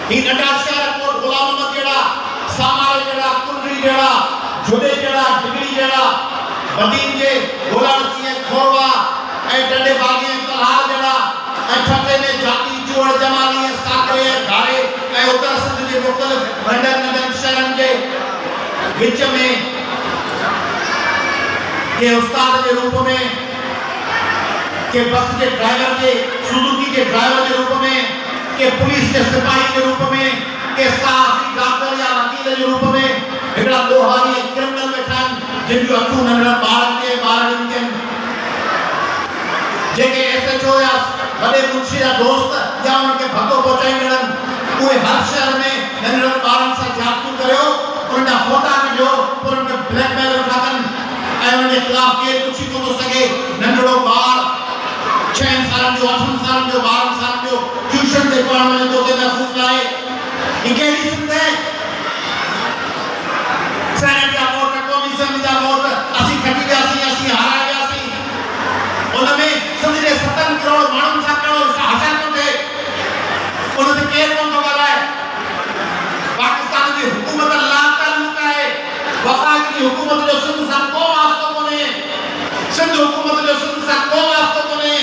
ही नंढा शहर कोट गुलाम अहमद जड़ा सामारे जड़ा कुंडली जड़ा जुड़े जड़ा डिगरी जड़ा वदीन जे गोलाची खोरवा ए डंडे बागी तलहार जड़ा ए छटे में जाती जोड़ जमाली साकरे घारे ए उत्तर सिंध जे मुख्तलिफ नंढन शहरन जे विच में के उस्ताद के रूप में के बस के ड्राइवर के सुजुकी के ड्राइवर के रूप में के पुलिस के सिपाही के रूप में के साहसी डॉक्टर या वकील के रूप में एकड़ा लोहारी क्रिमिनल बैठान जिन जो अखू नंढा ॿारनि के जेके एसएचओ या बड़े मुंशी या दोस्त या उनके भतो पहुंचाईंदड़ उहे हर शहर में नंढा ॿारनि सां जातू करियो उनका फोटा कढियो और उनके ब्लैकमेल उठाकन उनके खिलाफ के कुछ ही तो सके नंढड़ो ॿार 6 साल जो 8 साल जो 12 साल जो ट्यूशन ते पढ़ण वञे तो ते महफ़ूज़ लाए ई कहिड़ी सिंध है सेनेट जा वोट क़ौमी असम्बली जा वोट असीं खटी वियासीं असीं हाराए वियासीं उन में सिंध जे 7 करोड़ माण्हुनि सां कहिड़ो हासिल थो थिए उन ते केरु कोन थो ॻाल्हाए पाकिस्तान जी हुकूमत लातालुक आहे वफ़ाक़ी हुकूमत जो सिंध सां को वास्तो कोन्हे सिंध हुकूमत जो सिंध सां को वास्तो कोन्हे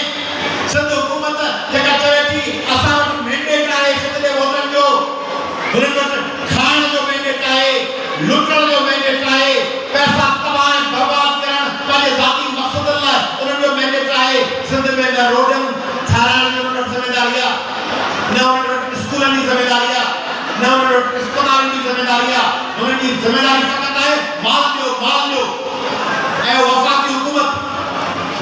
सिंध हुकूमत जेका चवे थी असां वटि मैंडेट आहे सिंध जे वोटनि जो हुननि वटि खाइण जो मैंडेट आहे लुटण जो मैंडेट आहे पैसा तबाह बर्बाद करण पंहिंजे ज़ाती मक़सदनि लाइ उन्हनि जो मैंडेट आहे सिंध में न रोडनि ठाहिराइण जो उन्हनि वटि ज़िमेदारी आहे न उन्हनि वटि स्कूलनि जी ज़िमेदारी आहे न उन्हनि वटि अस्पतालनि जी ज़िमेदारी आहे उन्हनि जी ज़िमेदारी फ़क़ति आहे माल ॾियो ऐं वफ़ाक़ी हुकूमत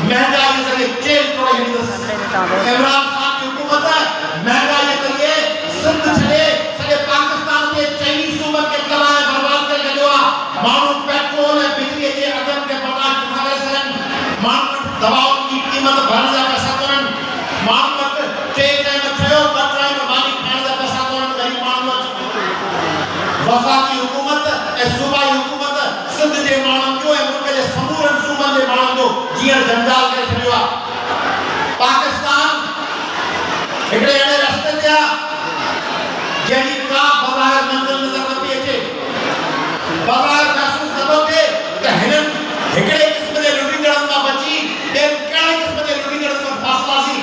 महंगाई से जेल तोड़े हिंदुस्तान इमरान खान की हुकूमत महंगाई के लिए सिंध छड़े सॼे पाकिस्तान के 40 सूबन के तबाह बर्बाद कर गयो माण्हू पेट्रोल ऐं बिजली जे अघनि खे बर्दाश्त नथा करे सघनि माण्हू दवाउनि जी क़ीमत भरण जा पैसा कोन्हनि माण्हू वटि 3 टाइम ठहियो 2 टाइम भाॼी खाइण जा पैसा कोन्हनि ग़रीब माण्हू वटि वफ़ाक़ी हुकूमत ऐं सूबाई हुकूमत सिंध जे माण्हुनि जो ऐं मुल्क जे समूरनि सूबनि जे माण्हुनि जो जीअं जंजाल करे छॾियो आहे पाकिस्तान हिकिड़े अहिड़े रस्ते ते आहे जंहिंजी का बज़ाहिर मंज़िल नज़र न पई अचे बज़ाहिर महसूस नथो थिए त हिननि हिकिड़े क़िस्म जे लुटींदड़नि मां बची ॿिए कहिड़े क़िस्म जे लुटींदड़नि मां फासलासीं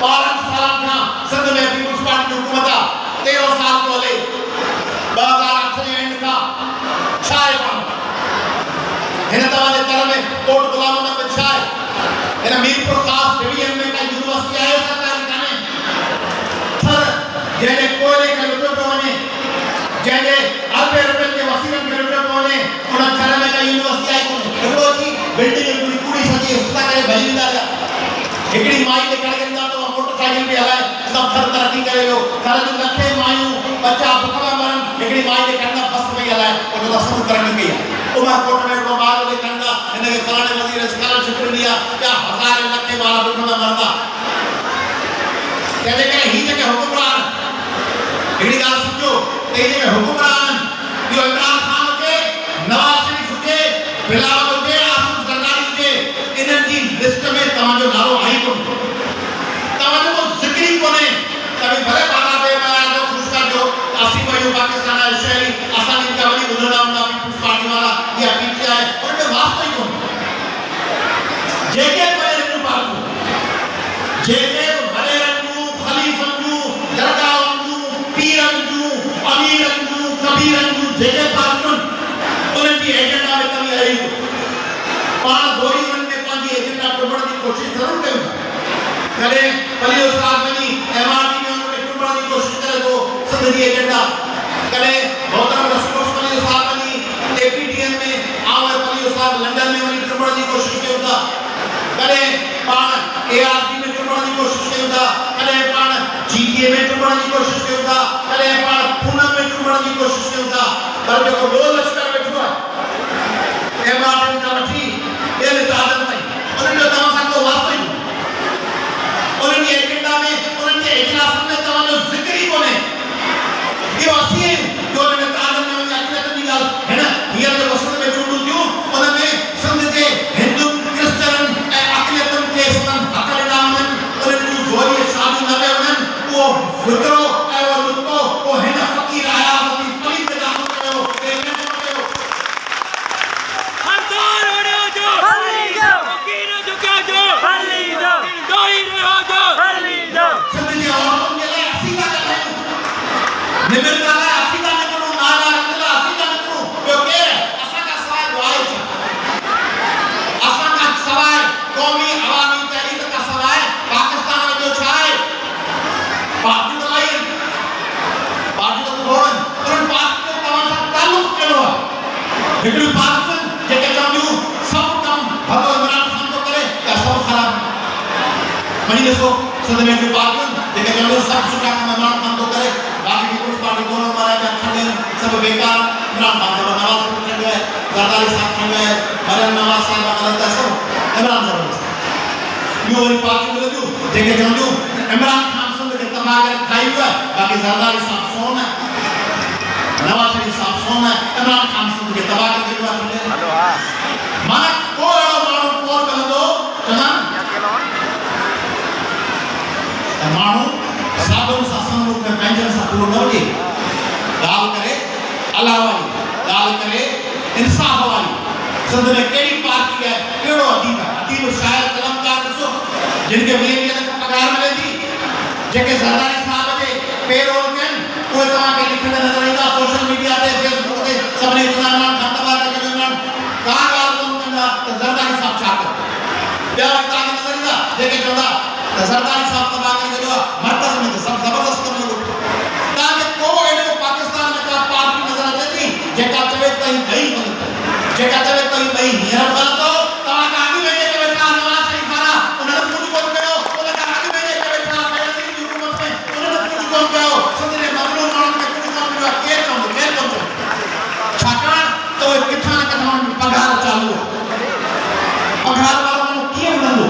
12 सालनि खां सिंध में पीपुल्स पार्टी जी हुकूमत आहे 13 साल थो हले 2008 जे एंड खां छा आहे माण्हू हिन तव्हांजे तर में कोट गुलाम अहमद में छा आहे हिन मीरपुर ख़ास डिवीजन में का यूनिवर्सिटी आहे सरकारी कान्हे थर जंहिंजे कोयले खे लुटियो पियो वञे जंहिंजे अरबे रुपयनि जे वसीलनि खे लुटियो पियो वञे उन थर में का यूनिवर्सिटी आहे कोन्हे हिकिड़ो अची बिल्डिंग हिकिड़ी पूरी सॼी हिस्सा करे भॼी वेंदा पिया हिकिड़ी माई खे खणी वेंदा त उहा मोटरसाइकिल बि हलाए सभु थर तरक़ी करे वियो थर जूं लखे मायूं बचा बुख में मरनि हिकिड़ी माई खे खणंदा बस पई हलाए उन सां सभु तरक़ी कई आहे उमरकोट में हिकिड़ो ॿार खे खणंदा हिनखे फलाणे वज़ीर स्कॉलरशिप ॾिनी आहे या हज़ार लखे ॿार बुख में मरंदा तंहिंजे करे ही जेके हुकुमरान हिकिड़ी ॻाल्हि सम्झो त ही जेके हुकुमरान इहो इमरान खान हुजे नवाज़ शरीफ़ हुजे बिलावल हुजे आसिफ ज़रदारी हुजे इन्हनि जी लिस्ट में तव्हांजो नालो आई कोन्हे तव्हांजो को ज़िक्र ई कोन्हे त भले बाबा बेमयार जो ख़ुशि कजो आसिफ अयूब पाकिस्तान जो शहरी असांजी कवरी ॿुधंदा हूंदा पीपुल्स पार्टी वारा या पीटीआई उनमें वास्तो ई कोन्हे जेके वॾे पार्टियूं जेके वॾेरनि जूं ख़लीफ़नि जूं दरगाहनि जूं पीरनि जूं अमीरनि जूं कबीरनि जूं जेके पार्टियूं उन्हनि जी एजेंडा में कमी आई पाण ज़ोरी उन्हनि में पंहिंजी एजेंडा टुमण जी कोशिशि ज़रूरु कयूं था कॾहिं पली उस्ताद वञी एमआरटी में उनखे टुमण जी कोशिशि करे थो सिंध जी एजेंडा कॾहिं मोहतरम रसूल पली उस्ताद वञी एपीटीएम में आउं ऐं पली उस्ताद लंडन में वञी टुमण जी कोशिशि कयूं था कॾहिं पाण एआरटी में टुमण जी कोशिशि कयूं था कॾहिं पाण जीटीए में टुमण जी कोशिशि कयूं था कॾहिं पाण पूनम में टुमण जी कोशिशि कयूं था पर जेको ॿियो लश्कर वेठो आहे एमआरटी खां वठी ॿियनि इतिहादनि ताईं उन्हनि जो तव्हां सां को वास्तो ई उन्हनि जी एजेंडा में उन्हनि जे इजलासनि में तव्हांजो ज़िक्र ई कोन्हे इहो असीं आहियूं जो उन्हनि इतिहादनि में वञी अक़लियतनि जी ॻाल्हि हिन हींअर जो वसंत में चूंडूं थियूं उन में सिंध जे हिंदू क्रिश्चननि ऐं अक़लियतनि खे संदन हक़ ॾिना वञनि उन्हनि जूं ज़ोरी शादियूं न कयूं वञनि उहो फिक्रो ऐं ॾिसो सिंध में बि पार्टियूं जेके चवंदियूं सभु सुठा कम इमरान खान थो करे, बाक़ी पीपुल्स पार्टी दोनों मारा पिया खणनि सभु बेकार, इमरान खान साहिब नवाज़ शरीफ़ ठंडियो आहे, ज़रदारी साहिब ठंडियो आहे, मरियम नवाज़ साहिब ग़लति आहे, सभु इमरान साहिब ॿियूं वरी पार्टियूं मिलंदियूं जेके चवंदियूं इमरान खान सिंध खे तबाह करे खाई वियो आहे, बाक़ी ज़रदारी साहिब सोन आहे, नवाज़ शरीफ़ साहिब सोन आहे, इमरान खान सिंध खे तबाह करे वियो आहे। माना को अहिड़ो माण्हू कोन मिलंदो चवंदा माण्हू साधुनि सां संगत में पंहिंजनि सां पूरो न हुजे, ॻाल्हि करे अलाह वारी, ॻाल्हि करे इंसाफ़ वारी। सिंध में कहिड़ी पार्टी आहे, कहिड़ो अदीब आहे, अदीब शाइर कलमकार ॾिसो जिन खे वीह वीह लख पघार मिले थी, जेके ज़रदारी साहिब जे पेरोल कनि उहे तव्हांखे लिखंदे नज़र ईंदा सोशल मीडिया ते, फेसबुक ते, सभिनी इमरान खान तबाह करे इमरान का ॻाल्हि कोन कंदा त ज़रदारी साहिब छा कनि, ॿिया वरी तव्हांखे नज़र ईंदा जेके चवंदा त ज़रदारी साहिब तबाह करे वियो आहे, मर्कज़ में त सभु ज़बरदस्त कमु लॻो। तव्हांखे को अहिड़ो पाकिस्तान में का पार्टी नज़र अचे थी जेका चवे त हीउ ॿई ग़लति आहे, जेका चवे त हीउ ॿई हींअर ग़लति हो, तव्हां अॻु में जेके वेठा नवाज़ शरीफ़ वारा उन्हनि कुझु कोन कयो, उन खां अॻु में जेके वेठा बेनज़ीर जी हुकूमत में उन्हनि कुझु कोन कयो, सिंध जे मज़लूम माण्हुनि खे कुझु कोन कयो, केरु चवंदो, केरु कोन चवंदो, छाकाणि त उहे किथां न किथां उन्हनि जी पघार चालू आहे। पघार वारो माण्हू कीअं मिलंदो,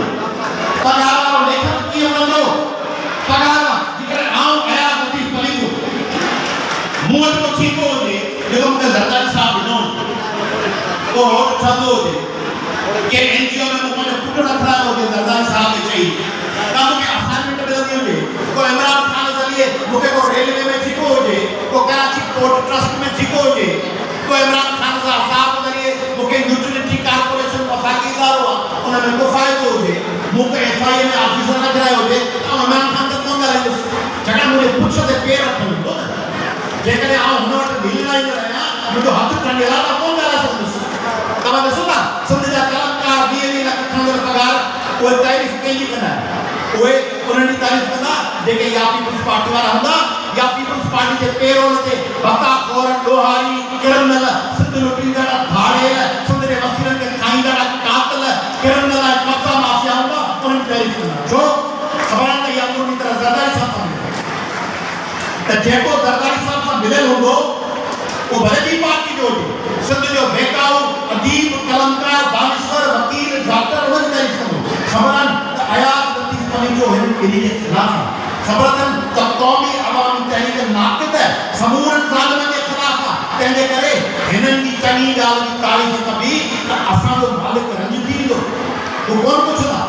पघार वारो लेखक कीअं मिलंदो, पघार जेकॾहिं आउं अयाज़ लतीफ़ पलीगो मूं वटि को ठीको हुजे जेको मूंखे ज़रदारी साहिब ॾिनो हुजे, को रोड ठहंदो हुजे, के NGO में मुंहिंजो पुटु न ठहियो हुजे ज़रदारी साहिब खे चई, का मूंखे असाइनमेंट मिलंदी हुजे, को इमरान खान ज़रिए मूंखे को रेलवे में ठीको हुजे, को कराची पोर्ट ट्रस्ट में ठीको हुजे, को इमरान खान साहिब ज़रिए मूंखे यूटिलिटी कारपोरेशन वफ़ाक़ी इदारो आहे उन में को फ़ाइदो हुजे, मूंखे FIA में ऑफिसर न करायो हुजे, त इमरान खान त कोन ॻाल्हाईंदुसि, छाकाणि मुंहिंजे पुछ ते पेर रखियो हूंदो न, जेकॾहिं आउं हुन वटि ॿीहराईंदो आहियां मुंहिंजो हथु ठंडियल आहे त कोन ॻाल्हाए सघंदुसि। तव्हां ॾिसो था सिंध जा कलाकार 20 लख खणंदड़ पघार उहे तारीफ़ कंहिंजी कंदा आहिनि, उहे उन्हनि जी तारीफ़ कंदा जेके या पीपुल्स पार्टी वारा हूंदा या पीपुल्स पार्टी जे पेरोल ते बकाखोर ॾोहारी क्रिमिनल सिंध लुटींदड़ भाड़ेल सिंध जे वसीलनि खे खाईंदड़ कातिल क्रिमिनल कब्ज़ा माफ़िया हूंदा उन्हनि जी तारीफ़ कंदा, छो ख़बर आहे त इहा पूरी तरह ज़रदारी साहिब सां मिले त जेको ज़रदारी साहिब सां मिलियल हूंदो वो भले भी पार्टी जो हुजे, सिंध जो बेकाऊ अदीब कलमकार दानिश्वर वकील डॉक्टर उन्हनि तारीफ़ कंदो, ख़बर आहे त अयाज़ लतीफ़ पली जो हिन ॿिन्ही जे ख़िलाफ़ आहे, ख़बर अथनि त क़ौमी अवामी तहरीक नाक़िद समूरनि ज़ालिमनि जे ख़िलाफ़ आहे, तंहिंजे करे हिननि जी चङी ॻाल्हि जी तारीफ़ कबी त असांजो मालिक रंज थी वेंदो, हू कोन पुछंदा।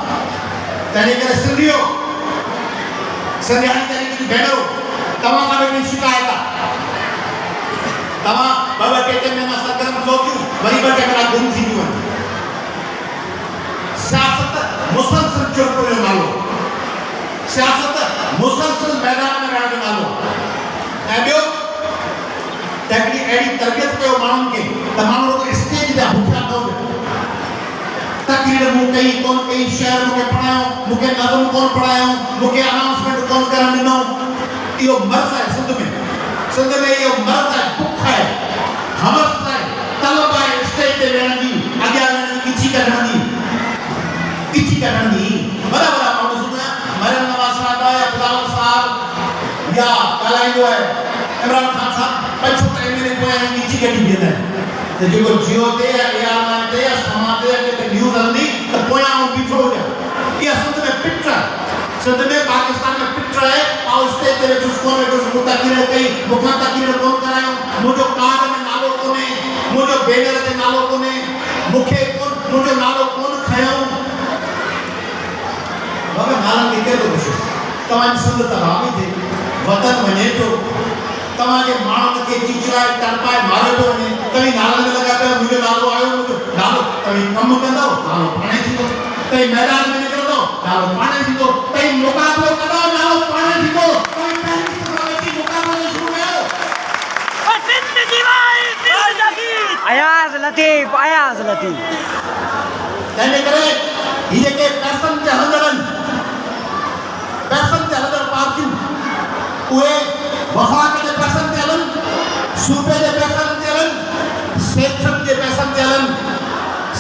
तंहिंजे करे सिंधियो सिंधियाणी तहरीक जी भेनरूं तव्हां सां हिकिड़ी शिकायत आहे, तव्हां ॿ टे में सरगर्म थियो थियूं वरी ॿ टे कलाक गुम थी थियूं आहिनि, सियासत मुसलसल चुप जो नालो, सियासत मुसलसल मैदान में रहण जो नालो, ऐं ॿियो त हिकिड़ी अहिड़ी तरबियत कयो माण्हुनि खे त माण्हू रुॻो स्टेज ते भुखिया न हुजनि, तकरीर मूं कई कोन कई, शेर मूंखे पढ़ायो, मूंखे नज़म कोन पढ़ायो, मूंखे अनाउंसमेंट कोन करणु ॾिनो, इहो मर्ज़ आहे सिंध में, सिंध में इहो मर्ज़ आहे, बुख आहे, हवस आहे, तलब आहे स्टेज ते वेहण जी, अॻियां वञण जी, खिची कढण जी, वॾा वॾा माण्हू सुठा मरियम नवाज़ साहिब आहे, बिलावल साहिब या ॻाल्हाईंदो आहे, इमरान खान साहिब 75 महीने पोइ खिची कढी वेंदा आहिनि, त जेको जियो ते या AR ते या समा ते किथे न्यूज़ हलंदी त पोयां आउं बीठो हुजां, इहा सिंध में पिट आहे, सिंध में पाकिस्तान में पिट आहे, आउं स्टेज ते वेठुसि कोन वेठुसि, मूं तकरीर कई, मूंखां तकरीर कोन करायो, मुंहिंजो कार्ड में नालो कोन्हे, मुंहिंजो बैनर ते नालो कोन्हे, मूंखे कोन मुंहिंजो नालो कोन खयो, बाबा नालनि खे केरु थो पुछे, तव्हांजी सिंध तबाह थी थिए, वतन वञे थो, तव्हांजे माण्हुनि खे चिचराए तड़पाए मारे थो वञे, तव्हीं नालनि में लॻा पिया मुंहिंजो नालो आयो, मुंहिंजो नालो, तव्हीं कमु कंदव नालो पाणे थींदो, तव्हीं मैदान में निकिरंदव नालो पाणे थींदो, तव्हीं मुक़ाबिलो कंदव नालो पाणे थींदो, तव्हीं पहिरीं सभापति मुक़ाबिलो शुरू कयो। अयाज़ लतीफ़ तंहिंजे करे हीअ जेके पैसनि ते हलंदड़ पार्टियूं उहे वफ़ाक़ जे पैसनि ते हलनि, सूबे जे पैसनि ते हलनि, सेठनि जे पैसनि ते हलनि,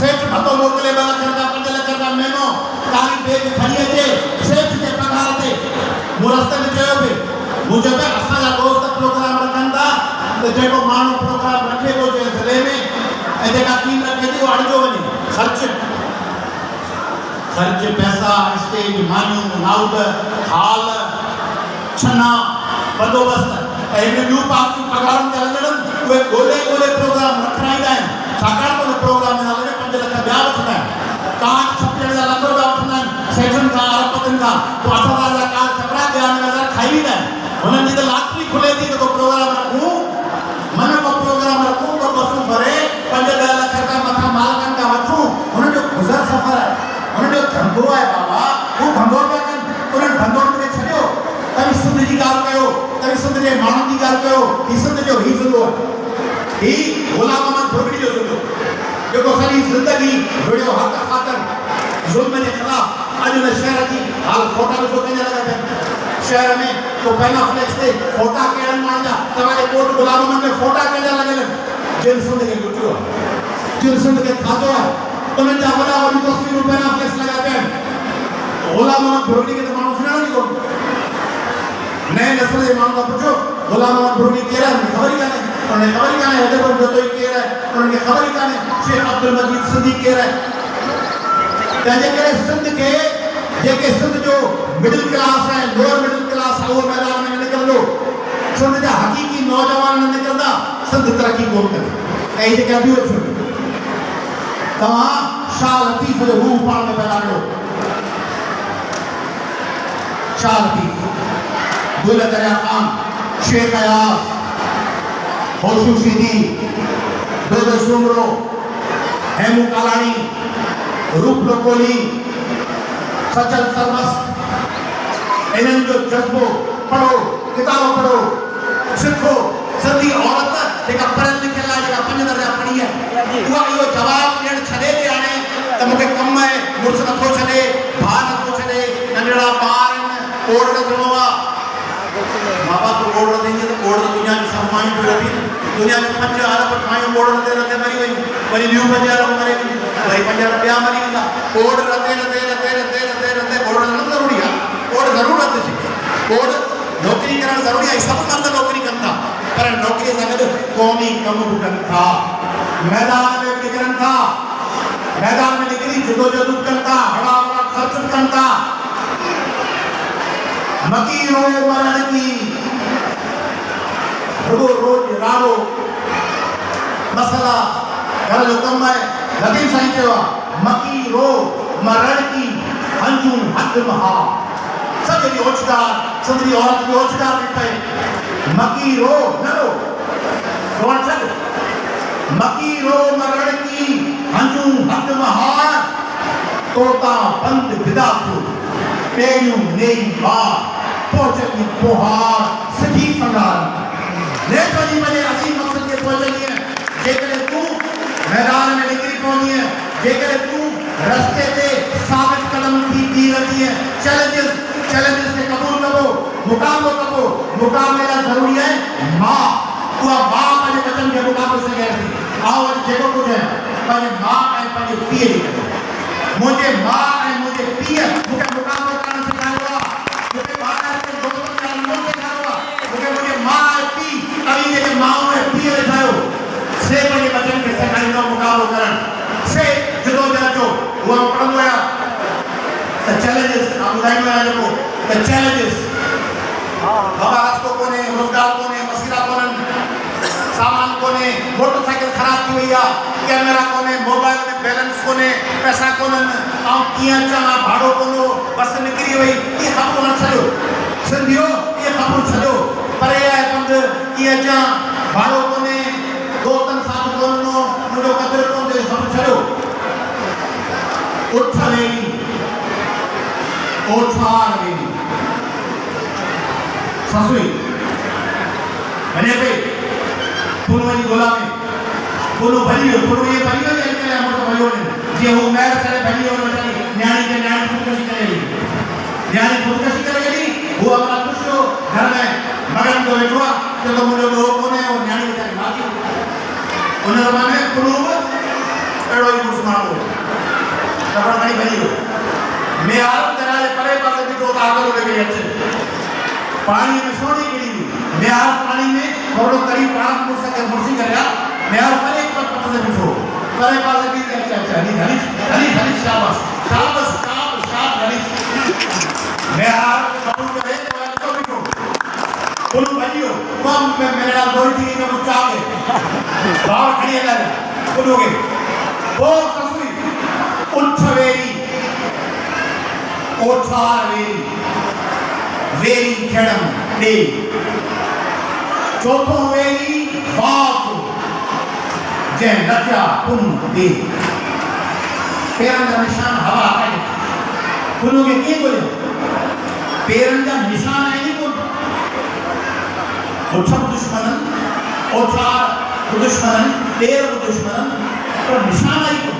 सेठ भतो मोकिले 2 लख रुपया 5 लख रुपया महीनो कारी बैग खणी अचे सेठ जे पगार ते मूं रस्ते में चयो पे मूं चयो असांजा दोस्त प्रोग्राम रखनि था त जेको माण्हू प्रोग्राम रखे थो जे ज़िले में ऐं जेका टीम रखे थी उहो अणिजो वञे खर्च पैसा स्टेज मानियूं लाउड हाल छना बंदोबस्त ऐं ॿियूं पार्टियूं पगारनि ते हलणनि उहे ॻोल्हे प्रोग्राम रखाईंदा आहिनि छाकाणि त उन प्रोग्राम में हलंदे 5 लख ॿिया वठंदा आहिनि कार्ड छपण जा लख रुपया वठंदा आहिनि सेठनि खां अरबपतिनि खां पोइ 8,000 जा कार्ड छपरा 92,000 खाई वेंदा आहिनि हुननि जी त लॉटरी खुले थी त को प्रोग्राम रखूं मन को प्रोग्राम रखूं तो बसूं भरे 5-10 लख रुपया मथां मालिकनि खां वठूं हुननि जो गुज़र सफ़र आहे हुननि जो धंधो आहे बाबा हू धंधो पिया कनि उन्हनि धंधो खे छॾियो तव्हीं सिंध जी ॻाल्हि कयो तव्हीं सिंध जे माण्हुनि जी ॻाल्हि कयो हीउ सिंध जो हीउ ज़िलो आहे हीउ ग़ुलाम अहमद बुरगड़ी जो ज़िलो जेको सॼी ज़िंदगी विड़ियो हक़ ख़ातिर ज़ुल्म जे ख़िलाफ़ अॼु हुन शहर जी हाल फोटा ॾिसो कंहिंजा लॻा पिया शहर में को पहिला फ्लैक्स ते फोटा कहिड़नि माण्हुनि जा तव्हांजे कोट ग़ुलाम अहमद में फोटा कंहिंजा लॻल आहिनि जिन सिंध खे लुटियो आहे जिन सिंध खे खाधो आहे उन्हनि जा वॾा वॾी तस्वीरूं पहिला फ्लैक्स लॻा पिया आहिनि ग़ुलाम अहमद बुरगड़ी खे त माण्हू सुञाणो ई कोन नए नस्ल जे माण्हू खां पुछो ग़ुलाम अहमद बुरगड़ी केरु आहे ख़बर ई कान्हे उन्हें ख़बर ही कान्हे हैदराबाद जोतोई केरु आहे उन्हनि खे ख़बर ई कान्हे शेख अब्दुल मजीद सिंधी केरु आहे तंहिंजे करे सिंध खे जेके सिंध जो मिडिल क्लास है लोअर मिडिल क्लास है उहो मैदान में निकिरंदो सिंध जा हक़ीक़ी नौजवान न निकिरंदा सिंध तरक़ी कोन कंदी ऐं जेके अभियो छो तव्हां शाह लतीफ़ जो रूह पाण में पैदा कयो शाह लतीफ़ गुल दरिया खान शेख अयाज़ होशू सीधी दोदो सुमरो हेमू कालानी रूप लोकोली सचल सरमस्त इन्हनि जो जज्बो पढ़ो किताब पढ़ो सिखो सिंधी औरत जेका पढ़ियल लिखियल आहे जेका 5 दर्जा पढ़ी आहे उहा इहो जवाबु ॾियणु छॾे थी हाणे त मूंखे कमु आहे मुड़ुसु नथो छॾे भाउ नथो छॾे नंढड़ा ॿार आहिनि ओड़ ॾियणो आहे मां बाप ओड़ ॾींदी त ओड़ दुनिया जी सभु मायूं पियो रही दुनिया में 5 अरब मायूं ओड़ रते रते मरी वयूं वरी ॿियूं 5 अरब मरी वरी 5 अरब ॿिया मरी वेंदा ओड़ रते रते रते रते रते रते ओड़ न ज़रूरी आहे ओड़ ज़रूरत जी ओड़ नौकरी करणु ज़रूरी आहे सभु मर्द नौकरी कनि था पर नौकरीअ सां गॾु क़ौमी कम बि कनि था मैदान में बि निकिरनि था मैदान में निकिरी जदोजहद कनि था हड़ा भड़ा ख़र्च कनि था मकीरो मरण की रोज राड़ो मसला घर जो कम है लतीफ़ साईं चयो आहे मकीरो मरण की हंजू हद महा सॼे ॾींहुं ओछकार सिंधी औरत बि ओछकार थी पए मकीरो न रो रोअण छॾ मकीरो मरण की हंजू हद महा तोता बंद बिदातू पेरियूं नेई बार पहुचती पोहार सिधी संगार नेठ वञी वञे असीं मक़सद के पहुचंदी है जेकॾहिं तूं मैदान में निकिरी पवंदी है जेकॾहिं तूं रस्ते ते साबित कदम थी रहंदी है चैलेंजिस खे क़बूल कबो मुक़ाबलो कबो मुक़ाबले लाइ ज़रूरी आहे मां उहा मां पंहिंजे बचनि खे मुक़ाबले सघे थी आओ अॼु जेको कुझु आहे पंहिंजे मां ऐं पंहिंजे पीउ जी करे मुंहिंजे मां ऐं मुंहिंजे पीउ मूंखे मुक़ाबलो करणु सेखारियो आहे मूंखे ॿार खे दोस्तनि सां रहिणो सेखारियो आहे मूंखे मुंहिंजे मां ऐं पीउ अवी जेके माउ ऐं पीउ ॾेखारियो से पंहिंजे बचनि खे सेखारींदो मुक़ाबलो करणु से जदोजहद जो उहा पढ़ंदो आहियां त चैलेंजिस मां ॿुधाईंदो आहियां जेको त चैलेंजिस बाबा रस्तो कोन्हे रोज़गार कोन्हे वसीला कोन्हनि सामान कोन्हे मोटरसाइकिल ख़राब थी वई आहे कैमरा कोन्हे मोबाइल में बैलेंस कोन्हे पैसा कोन्हनि ऐं कीअं अचां भाड़ो कोन्हो बस निकिरी वई इहे ख़बरूं न छॾियो सिंधियो इहे ख़बरूं छॾियो परे आहे पंधु कीअं अचां भाड़ो कोन्हे दोस्तनि सां कोन्हो मुंहिंजो क़दुरु कोन्हे सभु छॾियो उठ वेही ओठार वेही ससुई वञे पई पुनू जी ॻोल्हा में पुनू भॼी वियो पुनू इहे भॼी वियो अॼुकल्ह मुड़ुसु भॼियो वञे जीअं हू महिर करे भॼी वियो वेचारी न्याणी खे न्याणी ख़ुदकशी करे वेही न्याणी ख़ुदकशी करे वेही हू अपना ख़ुशि हो घर में मगन जो वेठो आहे चए थो मुंहिंजो ॾोहो कोन्हे उहो न्याणी वेचारी भाॼी उन ज़माने में पुनू करो ही मुसलमान हो कपड़ा नहीं भरी हो मैं आलम जरा परे पासे भी तो ताकत लगे अच्छे पानी में सोने के लिए मैं आल पानी में थोड़ो करीब पानी मुझ सके मुर्सी करेगा मैं आल परे पर पत्थर बिठो परे पासे भी अच्छा हनी शाबाश शाबाश शाबाश हनी मैं आल कबूल करे तो बिठो बोलो भाइयों कम में मेरे नाल थोड़ी थी मैं कुछ चाहे बाहर खड़ी है लगा बोलोगे ओ ससुरी उठवेरी ओठावेरी वेरी खेड़म डे चौथो वेरी बात जे नचा पुन दे पेरन का निशान हवा है बोलोगे क्या बोले पेरन का निशान है नहीं बोल उठम दुश्मनन ओठार दुश्मनन पेर दुश्मनन पर निशान है बोल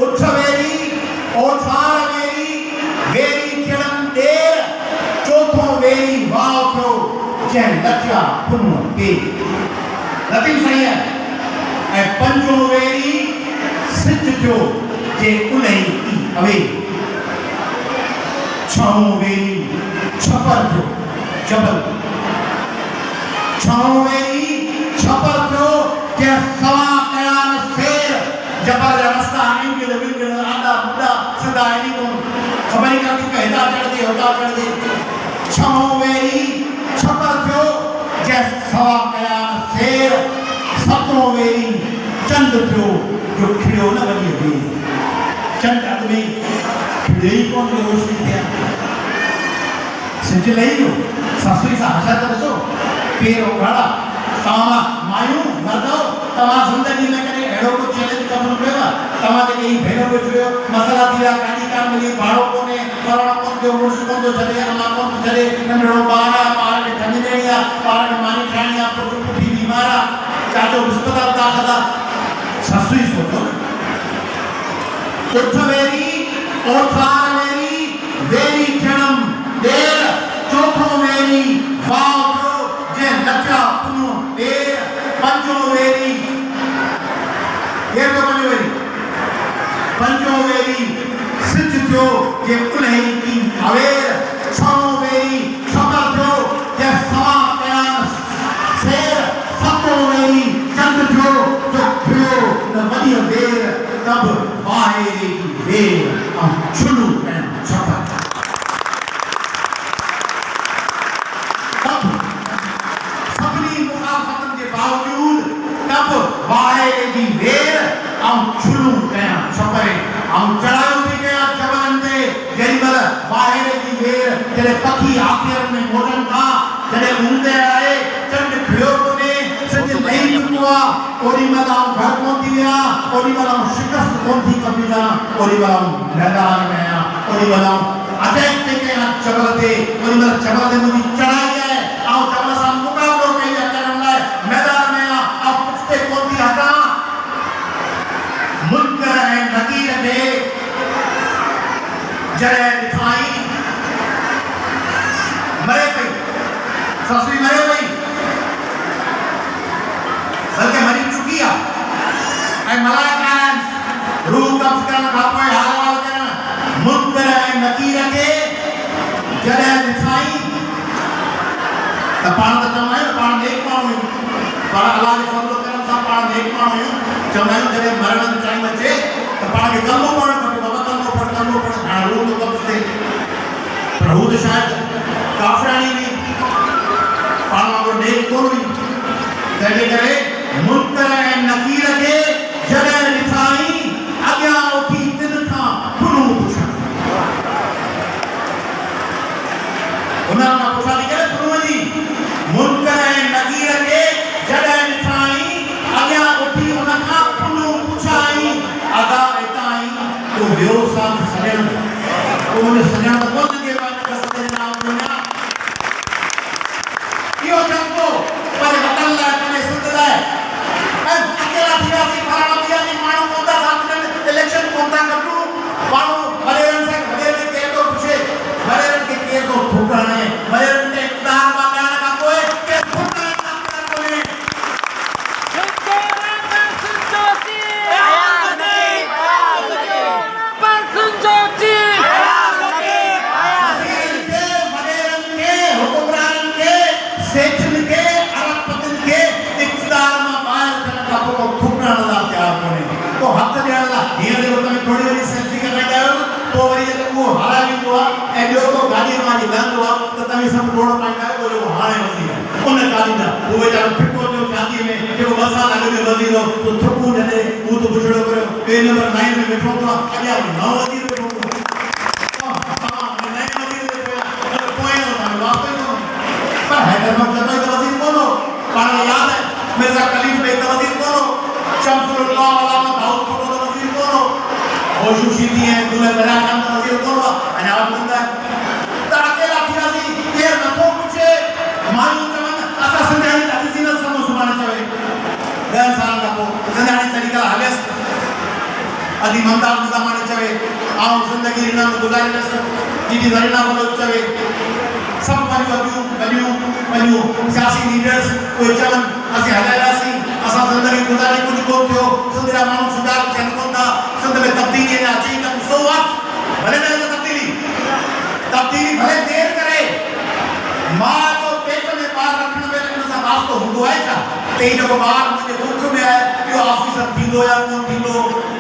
उठवेरी ओठावेरी वेरी खेड़म डे चौथो वेरी वाव थो जे लचा पुन पे लतिन सही है ऐ पंजो वेरी सिद्ध थो जे उलई की अवे छो वेरी छपर थो जबल छो वेरी छपर थो जे सवा कयान शेर जबर रास्ता इंगिल विंगिल आंदा मुंडा सदा इनी को खबर ही काती कहता चढ़ दे छो वेरी छपर थो जे सवा कयान शेर सतो वेरी चंद थो जो खिड़ो न वञे बि चंद आदमी खिड़े ही कोन जो रोशनी थिया सिज लही वियो ससुई सां हशा त ॾिसो पेर उघाड़ा तव्हां मायूं मर्दो तव्हां ज़िंदगी में कॾहिं अहिड़ो को चैलेंज कबूल कयो आहे तव्हां जेके ही भेनरूं वेठियो मसला थी विया गाॾी कान मिली भाड़ो कोन्हे करणो कोन थियो मुड़ुसु कोन थो छॾे अम्मा कोन थो छॾे नंढड़ो ॿार आहे ॿार खे थञ ॾियणी आहे ॿार खे मानी ठाहिणी आहे पुटु पुठी बीमार आहे चाचो इस्पताल दाख़िल आहे ससुई सोचो उठ वेरी ओठार वेरी वेरी खेड़म देर चौथो वेरी वाव थो जे लचा पुनो देर पंजो वेरी ये तो पंजो वेरी पंजो वेरी सिद्ध थो जे उलही की अवेर छो वेरी छपर थो जे सवा कयान शेर सतो वेरी चंद थो जो खियो न वॾी देर तब वाहेरे की वेर ऐं छुलू ऐं छपर तब सभिनी मुखालफ़तनि जे बावजूद तब वाहेरे जी वेर ऐं छुलू ऐं छपर ऐं चढ़ायो थी कया जबलनि ते जेॾी महिल वाहेरे जी वेर जॾहिं पखी आख़िर में मोटनि था जॾहिं ऊंदे आहे चंड खियो कोन्हे सिज लही चुको आहे ओॾी महिल आऊं घर कोन थी विया ओॾी महिल आऊं शिकस्त कोन थी कबीला ओॾी महिल आऊं मैदान में आहियां ओॾी महिल आऊं अटैक थी कयां जबल ते ओॾी महिल जबल ते मुंहिंजी चढ़ाई आहे ऐं जबल सां मुक़ाबिलो कई आहे करण लाइ मैदान में आहियां ऐं पुठिते कोन थी हटां मुनकर ऐं नकीर खे जॾहिं ॾिठाई मरे पई ससुई मरे पई बल्कि मरी चुकी आहे ऐं मलाइका रूह कब्ज़ करण खां पोइ हाल हाल करण मुनकर ऐं नकीर खे जॾहिं ॾिठाई त पाण त चवंदा आहियूं पाण नेक माण्हू आहियूं पाण अलाह जे फज़ल करण सां पाण नेक माण्हू आहियूं चवंदा आहियूं जॾहिं मरण जो टाइम अचे त पाण खे कलमो पढ़णु खपे बाबा कलमो पढ़ हाणे रूह थो कब्ज़ थिए पर हू त शायदि काफ़िराणी हुई पाण वांगुरु नेक कोन हुई तंहिंजे करे मुनकर ऐं नकीर खे जॾहिं ॾिठाई अॻियां उथी तिन खां पुनूं पुछण हुन खां पुछा थी करे पुनूं जी मुनकर ऐं नकीर खे जॾहिं ॾिठाई अॻियां उथी हुन खां पुनूं पुछाई अदा हितां आई तो वियो साथ सॼण पोइ हुन सॼण कोन लॻे सॼे नाम वञा इहो चङो पर वतन लाइ पंहिंजे सिंध लाइ ऐं अकेला थी वियासीं फलाणा थी वियासीं माण्हू कोन था साथ ॾियनि इलेक्शन कोन था कढूं माण्हू मलेरनि सां मलेरनि खे केरु थो पुछे मलेरनि खे केरु थो ठुकाणे मलेरनि खे इक़्तिदार मां ॾियण खां पोइ केरु ठुकाइण लाइ कोन्हे लहंदो आहे त तव्हां सभु रोड पाईंदा आहियो जो हाणे वज़ीर आहे उन ॻाल्हि उहो वीचारो फिको थियो शादीअ में जेको 2 साल अॻु में वज़ीर हो तो थुकूं ॾे हू त बुछड़ो करियो ॿिए नंबर 9 में वेठो हूंदो आहे अॻियां नओं वज़ीर वेठो हूंदो पर हैदर मकदम का वज़ीर कौन हो पाण याद है मिर्जा कलीम बेग का वज़ीर कौन हो शमसुल्लाह अलामा दाऊद को का वज़ीर कौन हो होशू शीदी है दूल्हा बरा खान का वज़ीर कौन हो अनावत बंदा है अकेला फिरासी केर नथो पूछे मालूम चवन असा संजानी अजीज न समो सुभाणे चवे 10 साल का पो संजानी तरीका हलेस अदी मंदा ज़माने चवे आओ जिंदगी रिना में गुजारे दीदी जरीना बोलो चवे सब वञूं सियासी लीडर्स कोई चवन असीं हलायासीं असां ज़िंदगी गुज़ारी कुझु कोन थियो सिंध जा माण्हू सुधार थियनि कोन था सिंध में तब्दीली अची कनि सो वट भले न तब्दीली भले देर करे मां जो पेट में ॿार रखण में उन सां वास्तो हूंदो आहे छा त ही जेको ॿार मुंहिंजे मुल्क में आहे इहो ऑफिसर थींदो या कोन थींदो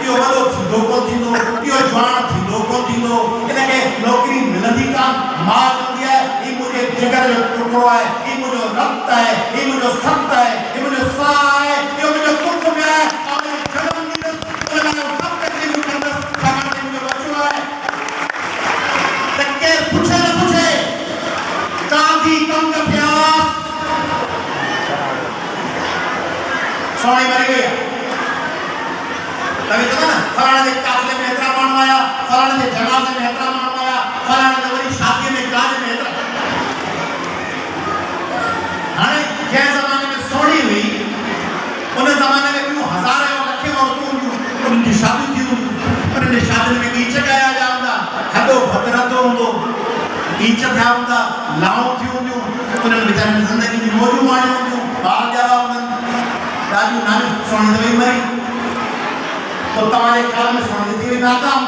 इहो वॾो थींदो कोन थींदो इहो जवान थींदो कोन थींदो इनखे नौकिरी मिलंदी कान मां चवंदी आहे ही मुंहिंजे जिगर जो टुकड़ो आहे ही मुंहिंजो रक्त आहे ही मुंहिंजो सत आहे ही मुंहिंजो साह आहे इहो मुंहिंजो कुर्ब में आहे और जनम ॾींदुसि उन लाइ सभु तकलीफ़ूं कंदुसि छाकाणि त मुंहिंजो बचो आहे त केरु पुछे न पुछे कांधी कम का प्यास सोनी मरी गई तभी तो ना फलाने के काफले में इतना मानव आया फलाने के जनाजे में इतना मानव आया फलाने के वरी शादी में काज में इतना हाने जे जमाने में सोनी हुई उन जमाने में क्यों हजारों लखे औरतों हुई उनकी शादी थी उनने शादी में गीच गाया जांदा हदो भतरतो हुंदो गीच थिया हुंदा लाऊं थी हुंदियूं उनने बेचारे में जिंदगी जी मौजू माणी हुंदियूं ॿार ॼावा हुंदनि ॾाढियूं नानियूं सोनी दवाई मरी तो तव्हांजे ख्याल में सोनी थी वई नाकाम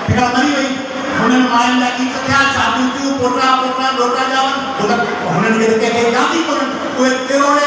हिकिड़ा मरी वई हुननि मायुनि लाइ गीच थिया शादियूं थियूं पोटा ॾोटा ॼावनि हुननि खे त कंहिंखे यादि ई कोन्हनि उहे करोड़े